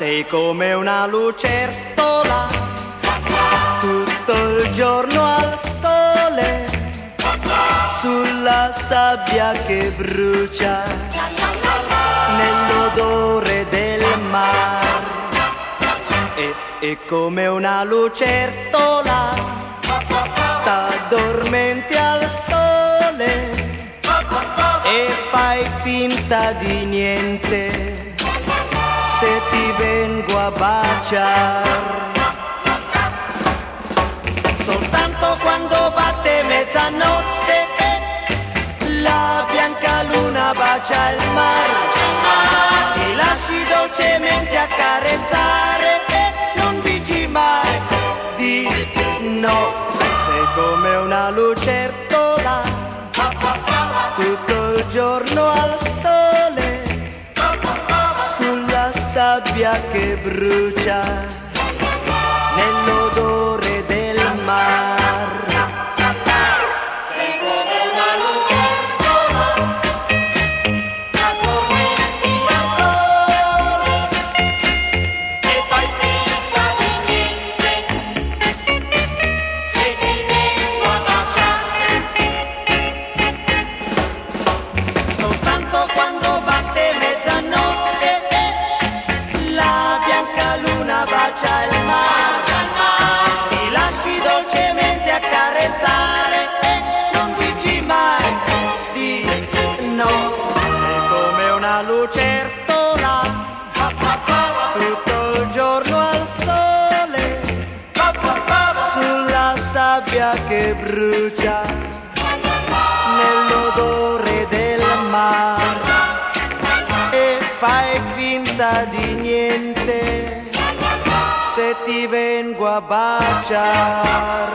sei come una lucertola, tutto il giorno al sole, sulla sabbia che brucia, nell'odore del mar. E come una lucertola, t'addormenti al sole e fai finta di niente se ti vengo a baciar. Soltanto quando batte mezzanotte la bianca luna bacia il mare, ti lasci dolcemente accarezzare e non dici mai di no. Sei come una lucertola, tutto il giorno al sole, sulla sabbia che brucia, nell'odore del mar. Sei come una lucertola, t'addormenti al sole e fai finta di niente se ti vengo a baciare. Soltanto quando batte mezzanotte la bianca luna bacia il mare, ti lasci dolcemente accarezzare e non dici mai di no. Sei come una lucertola, tutto il giorno al sole, sulla sabbia che brucia, nell'odore del mar. E fai finta di niente se ti vengo a baciar.